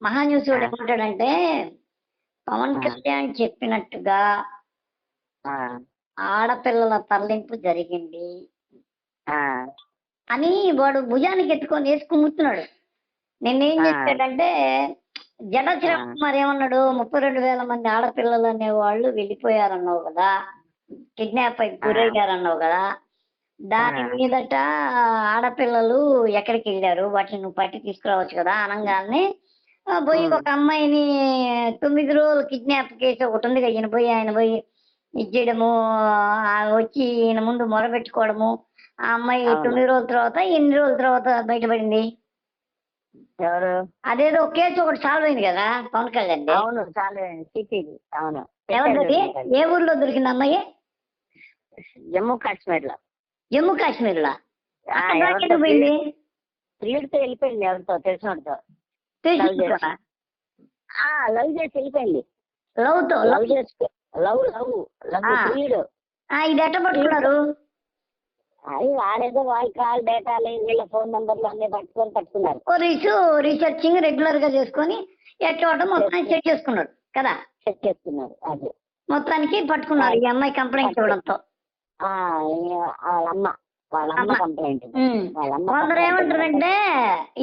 మహాన్యూసుడు ఆ, ఏమంటాడంటే, పవన్ ఆ, కళ్యాణ్ చెప్పినట్టుగా ఆ, ఆడపిల్లల తరలింపు జరిగింది ఆ, అని వాడు భుజానికి ఎత్తుకొని వేసి కుమ్ముతున్నాడు. నిన్నేం ఆ, చేశాడంటే, జడ ఆ, శ్రీరామ్ ఏమన్నాడు, 32,000 మంది ఆడపిల్లలు అనేవాళ్ళు వెళ్ళిపోయారన్నావు కదా, కిడ్నాప్ అయి ఆ, గురయ్యారన్నావు కదా, దాని మీదట ఆడపిల్లలు ఎక్కడికి వెళ్ళారు, వాటిని నువ్వు పట్టి తీసుకురావచ్చు కదా అనంగానే పోయి ఉమ్, ఒక అమ్మాయిని 9 రోజులు కిడ్నాప్ కేసు ఒకటి ఉంది కదా, ఆయన పోయి ఇది చేయడము, వచ్చి ఈయన ముందు మొరబెట్టుకోవడము, ఆ అమ్మాయి అవును. 9 రోజుల తర్వాత ఎన్ని రోజుల తర్వాత బయటపడింది. ఎవరు? అదేదో కేసు ఒకటి సాల్వ్ అయింది కదా పవన్ కళ్యాణ్. అవును, చాలా సిటీది. అవును, పెట్టారు ఎవరిది? చూడండి. ఏ ఊర్లో దొరికింది అమ్మాయి? జమ్మూ కాశ్మీర్ లో. జమ్మూ కాశ్మీర్ లో. అక్కడ దాకా ఎవరితో ఎందుకు పోయింది? ప్రియుడితో వెళ్ళిపోయింది, ఎవరితో తెలిసినోడితో. తెలిసి లవ్ చేసి వెళ్ళిపోయింది. లవ్ తో లవ్ చేసి లవ్ లవ్ లవ్ ఆ. ప్రియుడు. ఇది ఎట్ట పట్టుకున్నారు? అది వాడేదో వాళ్ళ కాల్ డేటాలు వీళ్ళ ఫోన్ నంబర్లు అన్ని పట్టుకున్నారు. రీసెర్చింగ్ రెగ్యులర్ గా చేసుకొని ఎట్ట మొత్తానికి సెట్ చేసుకున్నాడు కదా. చెక్ చేస్తున్నారు. అది మొత్తానికి పట్టుకున్నారు ఈ అమ్మాయి కంప్లైంట్ ఇవ్వడంతో. వాళ్ళమ్మ కంప్లైంట్. కొందరు ఏమంటారంటే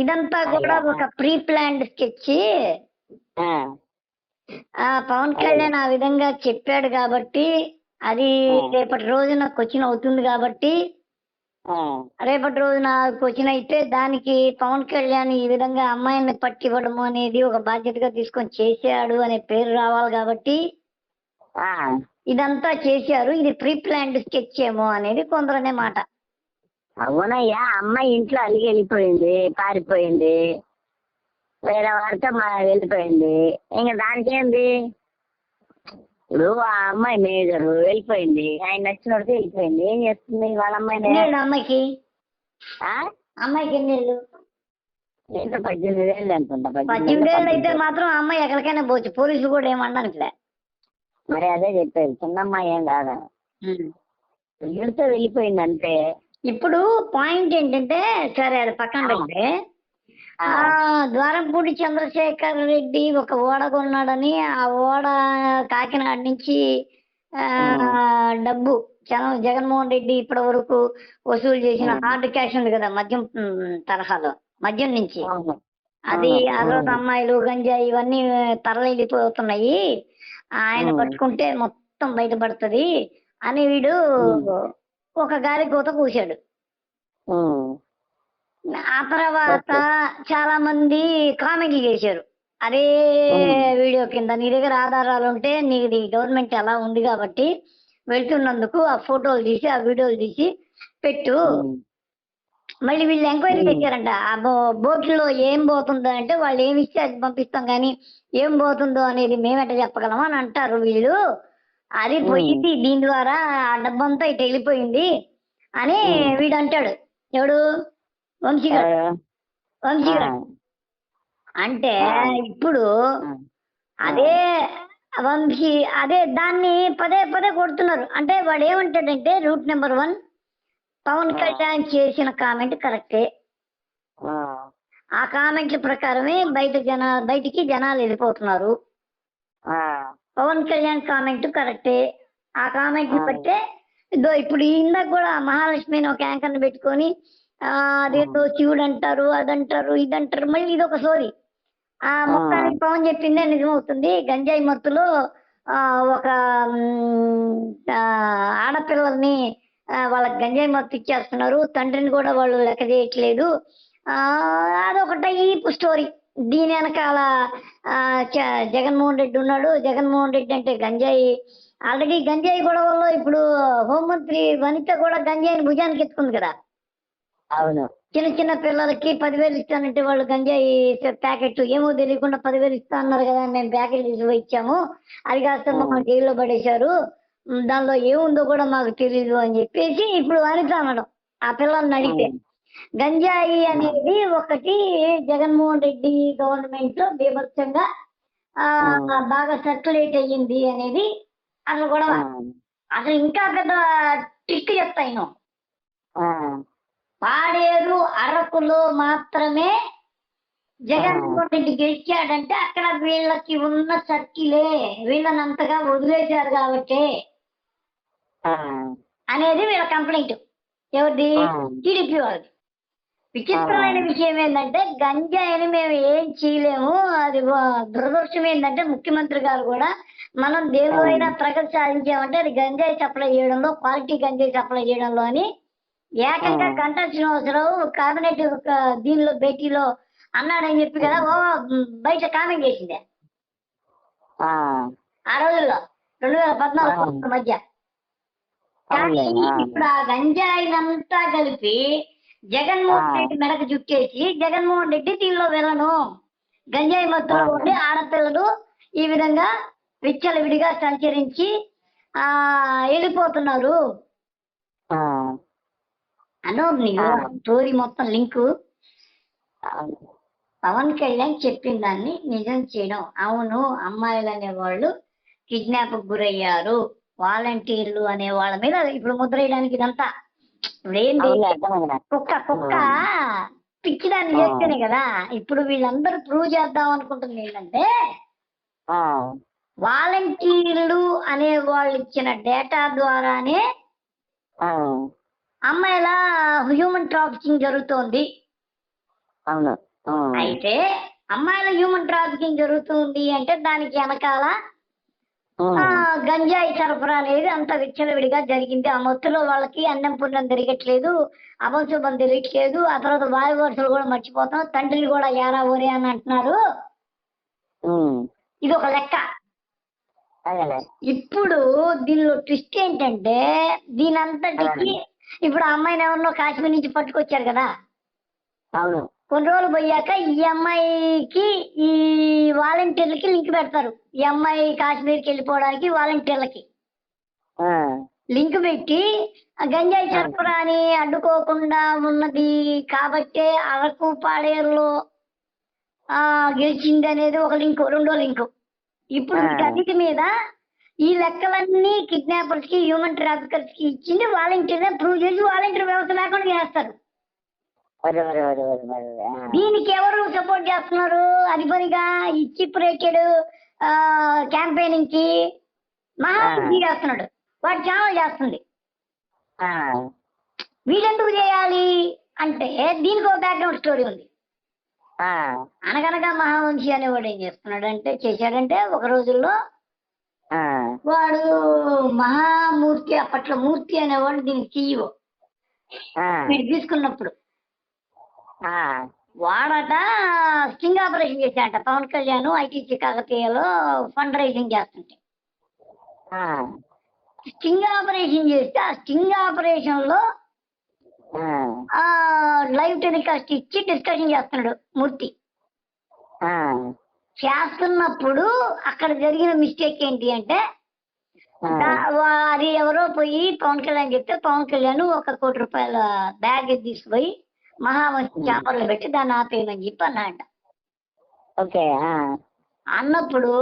ఇదంతా కూడా ఒక pre planned sketch. Pawan Kalyan ఆ విధంగా చెప్పాడు కాబట్టి అది రేపటి రోజున క్వశ్చన్ అవుతుంది కాబట్టి, రేపటి రోజున క్వశ్చన్ అయితే దానికి పవన్ కళ్యాణ్ ఈ విధంగా అమ్మాయిని పట్టివ్వడము అనేది ఒక బాధ్యతగా తీసుకొని చేశాడు అనే పేరు రావాలి కాబట్టి ఇదంతా చేశారు, ఇది ప్రీ ప్లాన్డ్ స్కెచ్ ఏమో అనేది కొందరనే మాట. అవునయ్యా, అమ్మాయి ఇంట్లో అలిగి వెళ్ళిపోయింది, పారిపోయింది, వేరే వారితో వెళ్ళిపోయింది. ఇంకా దానికి ఏంది? ఇప్పుడు ఆ అమ్మాయి మేజర్ వెళ్ళిపోయింది, ఆయన నచ్చినోడితే వెళ్ళిపోయింది. ఏం చేస్తుంది వాళ్ళ అమ్మాయిని? అమ్మాయికి ఎన్ని ఏళ్ళు? 18 ఏళ్ళు అనుకుంటా. 18 ఏళ్ళు అయితే మాత్రం ఆ అమ్మాయి ఎక్కడికైనా పోవచ్చు, పోలీసులు కూడా ఏమనడానికిలే. మరి అదే చెప్పేది, చిన్నమ్మాయి ఏం కాదా, వీళ్ళతో వెళ్ళిపోయింది అంతే. ఇప్పుడు పాయింట్ ఏంటంటే, సరే అది పక్కన పెడితే, ద్వారంపూడి చంద్రశేఖర్ రెడ్డి ఒక ఓడ కొన్నాడని ఆ ఓడ కాకినాడ నుంచి డబ్బు జగన్మోహన్ రెడ్డి ఇప్పటి వరకు వసూలు చేసిన హార్డ్ క్యాష్ ఉంది కదా మద్యం తరహాలో, మద్యం నుంచి అది ఆ రోజు అమ్మాయిలు గంజాయి ఇవన్నీ తరలిపోతున్నాయి, ఆయన పట్టుకుంటే మొత్తం బయటపడుతుంది అని వీడు ఒక గాలి కూత కూశాడు. ఆ తర్వాత చాలా మంది కామెంట్లు చేశారు అదే వీడియో కింద, నీ దగ్గర ఆధారాలు ఉంటే నీది గవర్నమెంట్ అలా ఉంది కాబట్టి వెళ్తున్నందుకు ఆ ఫోటోలు తీసి ఆ వీడియోలు తీసి పెట్టు. మళ్ళీ వీళ్ళు ఎంక్వైరీ చేశారంట, ఆ బోట్లో ఏం పోతుందో అంటే వాళ్ళు ఏమి ఇస్తే అది పంపిస్తాం కానీ ఏం పోతుందో అనేది మేమెట చెప్పగలం అని అంటారు వీళ్ళు. అది పోయింది, దీని ద్వారా ఆ డబ్బంతా ఇటు వెళ్ళిపోయింది అని వీడు అంటాడు. ఎవడు? వంశీగాడు. అంటే ఇప్పుడు అదే వంశీ అదే దాన్ని పదే పదే కొడుతున్నారు. అంటే వాడు ఏమంటాడంటే, రూట్ నెంబర్ 1 పవన్ కళ్యాణ్ చేసిన కామెంట్ కరెక్టే, ఆ కామెంట్ల ప్రకారమే బయటికి జనాలు వెళ్ళిపోతున్నారు. పవన్ కళ్యాణ్ కామెంట్ కరెక్టే, ఆ కామెంట్ బట్టే ఇప్పుడు ఇందాక కూడా మహాలక్ష్మిని ఒక యాంకర్ని పెట్టుకొని అదేదో శివుడు అంటారు, అదంటారు, ఇదంటారు, మళ్ళీ ఇదొక సోరీ. మొత్తానికి పవన్ చెప్పిందే నిజమవుతుంది. గంజాయి మత్తులో ఒక ఆడపిల్లల్ని వాళ్ళకి గంజాయి మత్తు ఇచ్చేస్తున్నారు, తండ్రిని కూడా వాళ్ళు లెక్క చేయట్లేదు, అదొక టైప్ స్టోరీ. దీని వెనకాల జగన్మోహన్ రెడ్డి ఉన్నాడు. జగన్మోహన్ రెడ్డి అంటే గంజాయి, ఆల్రెడీ గంజాయి గొడవల్లో ఇప్పుడు హోంమంత్రి వనిత కూడా గంజాయిని భుజానికి ఎత్తుకుంది కదా. అవును, చిన్న చిన్న పిల్లలకి 10,000 ఇస్తానంటే వాళ్ళు గంజాయి ప్యాకెట్ ఏమో తెలియకుండా 10,000 ఇస్తా అన్నారు కదా, మేము ప్యాకెట్ తీసి ఇచ్చాము, అది కాస్త మమ్మల్ని జైల్లో పడేశారు, దానిలో ఏముందో కూడా మాకు తెలీదు అని చెప్పేసి ఇప్పుడు వనిత అనడం. ఆ పిల్లల్ని అడిగితే గంజాయి అనేది ఒకటి జగన్మోహన్ రెడ్డి గవర్నమెంట్ లో బీభత్సంగా బాగా సర్క్యులేట్ అయ్యింది అనేది అసలు కూడా. అసలు ఇంకా పెద్ద ట్రిక్ చెప్తాను, పాడేరు అరకులో మాత్రమే జగన్మోహన్ రెడ్డి గెలిచాడంటే అక్కడ వీళ్ళకి ఉన్న సర్కిలే వీళ్ళని అంతగా వదిలేశారు కాబట్టి అనేది వీళ్ళ కంప్లైంట్. ఎవరిది? టీడీపీ వాళ్ళది. విచిత్రమైన విషయం ఏంటంటే గంజాయిని మేము ఏం చేయలేము, అది దురదృష్టం ఏంటంటే ముఖ్యమంత్రి గారు కూడా మనం దేనిలో ప్రగతి సాధించామంటే అది గంజాయి సప్లై చేయడంలో, క్వాలిటీ గంజాయి సప్లై చేయడంలో అని ఏకంగా గంటా శ్రీనివాసరావు కేబినెట్ దీనిలో భేటీలో అన్నాడని చెప్పి కదా బయట కామెంట్ చేసిందే ఆ రోజుల్లో 2014 మధ్య. కానీ ఇప్పుడు ఆ గంజాయినంతా కలిపి జగన్మోహన్ రెడ్డి మెడకు చుట్టేసి జగన్మోహన్ రెడ్డి దీనిలో వెళ్ళను, గంజాయి మత్తులో ఉండి ఆడపిల్లలు ఈ విధంగా విచ్చలవిడిగా సంచరించి వెళ్ళిపోతున్నారు అనో స్టోరీ మొత్తం లింకు. పవన్ కళ్యాణ్ చెప్పిన దాన్ని నిజం చేయడం. అవును, అమ్మాయిలు అనేవాళ్ళు కిడ్నాప్ గురయ్యారు, వాలంటీర్లు అనే వాళ్ళ మీద ఇప్పుడు ముద్ర వేయడానికి ఇదంతా. ఇప్పుడు ఏంటి, కుక్క పిచ్చిదాన్ని చేస్తేనే కదా. ఇప్పుడు వీళ్ళందరూ ప్రూవ్ చేద్దాం అనుకుంటుంది ఏంటంటే వాలంటీర్లు అనే వాళ్ళు ఇచ్చిన డేటా ద్వారానే అమ్మాయిల హ్యూమన్ ట్రాఫికింగ్ జరుగుతోంది. అయితే అమ్మాయిల హ్యూమన్ ట్రాఫికింగ్ జరుగుతుంది అంటే దానికి వెనకాల గంజాయి సరఫరా అనేది అంత విచ్చలవిడిగా జరిగింది. ఆ మత్తులో వాళ్ళకి అన్నం పుణ్యం తిరగట్లేదు, అపశుభం తిరగట్లేదు. ఆ తర్వాత వాయు వరుసలు కూడా మర్చిపోతాం, తండ్రిని కూడా యారా ఊరే అని అంటున్నారు. ఇది ఒక లెక్క. ఇప్పుడు దీనిలో ట్విస్ట్ ఏంటంటే దీని అంతటికి ఇప్పుడు ఆ అమ్మాయిని ఎవరినో కాశ్మీర్ నుంచి పట్టుకొచ్చారు కదా. కొన్ని రోజులు పోయాక ఈ అమ్మాయికి ఈ వాలంటీర్లకి లింక్ పెడతారు. ఈ అమ్మాయి కాశ్మీర్కి వెళ్ళిపోవడానికి వాలంటీర్లకి లింక్ పెట్టి గంజాయి సరఫరాని అడ్డుకోకుండా ఉన్నది కాబట్టే అరకు పాడేరులో గెలిచింది అనేది ఒక లింకు, రెండో లింకు. ఇప్పుడు వీటన్నిటి మీద ఈ లెక్కలన్నీ కిడ్నాపర్స్ కి హ్యూమన్ ట్రాఫికర్స్ కి ఇచ్చింది వాలంటీర్ ప్రూవ్ చేసి వాలంటీర్ వ్యవస్థ లేకుండా చేస్తారు. దీనికి ఎవరు సపోర్ట్ చేస్తున్నారు? అది పనిగా ఈ చిప్ రేటెడ్ క్యాంపెయినింగ్ కి మహామంత్రి చేస్తున్నాడు, వాడు ఛానల్ చేస్తుంది. వీళ్ళెందుకు చేయాలి అంటే దీనికి ఒక బ్యాక్గ్రౌండ్ స్టోరీ ఉంది. అనగనగా మహావంశీ అనేవాడు ఏం చేశాడంటే ఒక రోజుల్లో వాడు మహామూర్తి, అప్పట్లో మూర్తి అనేవాడు దీనికి CEO మీరు తీసుకున్నప్పుడు వాడట స్టింగ్ ఆపరేషన్ చేశాడట. పవన్ కళ్యాణ్ ఐటీసీ కాకతీయలో ఫండ్ రైజింగ్ చేస్తుంటే స్టింగ్ ఆపరేషన్ చేస్తే ఆ స్టింగ్ ఆపరేషన్ లో లైవ్ టెలికాస్ట్ ఇచ్చి డిస్కషన్ చేస్తున్నాడు మూర్తి. చేస్తున్నప్పుడు అక్కడ జరిగిన మిస్టేక్ ఏంటి అంటే అది ఎవరో పోయి పవన్ కళ్యాణ్ చెప్తే పవన్ కళ్యాణ్ 1 కోటి రూపాయల బ్యాగ్ తీసుకుపోయి మహావంశి చేపర్లు పెట్టి దాన్ని ఆపేయమని చెప్పి అన్నాడ. అన్నప్పుడు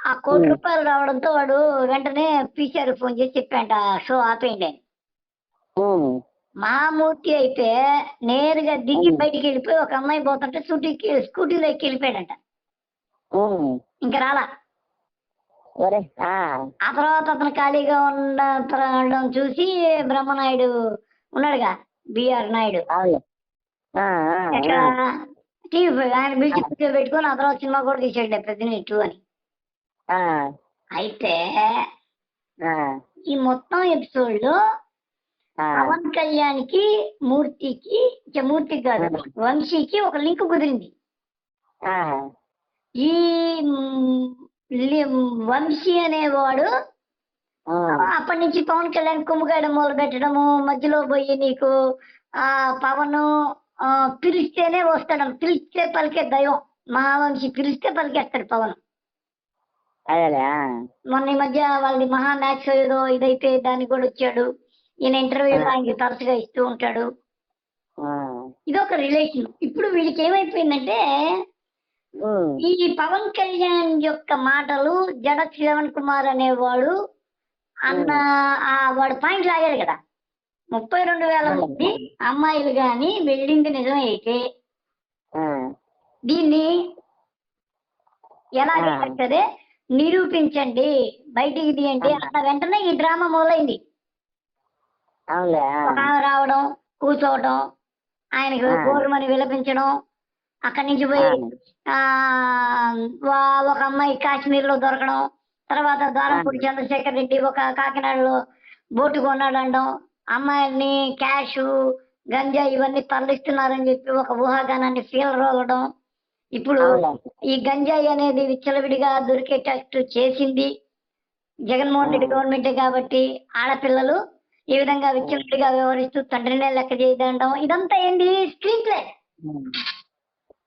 ఆ 1 కోటి రూపాయలు రావడంతో వాడు వెంటనే పీసీఆర్ ఫోన్ చేసి చెప్పాట షో ఆపేయండి అని. మహామూర్తి అయితే నేరుగా దిగి బయటికి వెళ్ళిపోయి ఒక అమ్మాయి పోతుంటే స్కూటీలో ఎక్కి వెళ్ళిపోయాడంట. ఇంకా రాలా. ఆ తర్వాత అతను ఖాళీగా ఉండడం చూసి బ్రహ్మనాయుడు ఉన్నాడుగా, బిఆర్ నాయుడు, టీవీ ఆయన పిలిచి పెట్టుకుని ఆ తర్వాత సినిమా కూడా తీసాడు ప్రతినిధి 2 అని. అయితే ఈ మొత్తం ఎపిసోడ్ లో పవన్ కళ్యాణ్ కి మూర్తికి కాదు వంశీకి ఒక లింక్ కుదిరింది. ఈ వంశీ అనేవాడు అప్పటి నుంచి పవన్ కళ్యాణ్ కుమ్ముకాయడం మొదలు పెట్టడము, మధ్యలో పోయి నీకు పవన్ పిలిస్తేనే వస్తాడు, పిలిస్తే పలికే దైవం మహావంశీ, పిలిస్తే పలికేస్తాడు పవన్. మొన్న ఈ మధ్య వాళ్ళది మహా మ్యాచ్ ఏదో ఇదైతే దానికి కూడా వచ్చాడు. ఈయన ఇంటర్వ్యూలో ఆయనకి తరచుగా ఇస్తూ ఉంటాడు. ఇదొక రిలేషన్. ఇప్పుడు వీడికి ఏమైపోయిందంటే ఈ పవన్ కళ్యాణ్ యొక్క మాటలు జడ శ్రవణ్ కుమార్ అనేవాడు వాడు పాయింట్ లాగాడు కదా. 32,000 మంది అమ్మాయిలు గాని వెళ్ళింది నిజమైతే దీన్ని ఎలాగైనా సరే నిరూపించండి, బయటికి తీయండి అన్న వెంటనే ఈ డ్రామా మొదలైంది. అవునులే. ఒక ఆమె రావడం, కూర్చోవడం, ఆయనకి గోరుమని విలపించడం, అక్కడి నుంచి పోయి ఒక అమ్మాయి కాశ్మీర్ లో దొరకడం, తర్వాత దారంపూడి చంద్రశేఖర్ రెడ్డి ఒక కాకినాడలో బోటు కొన్నాడనడం, అమ్మాయిల్ని క్యాష్, గంజా ఇవన్నీ తరలిస్తున్నారని చెప్పి ఒక ఊహాగానాన్ని రోలడం. ఇప్పుడు ఈ గంజాయి అనేది విచ్చలవిడిగా దొరికేటట్టు చేసింది జగన్మోహన్ రెడ్డి గవర్నమెంటే కాబట్టి ఆడపిల్లలు ఈ విధంగా విచ్చలవిడిగా వ్యవహరిస్తూ తండ్రినే లెక్క చేయడం, ఇదంతా ఏంది స్క్రీన్ ప్లే.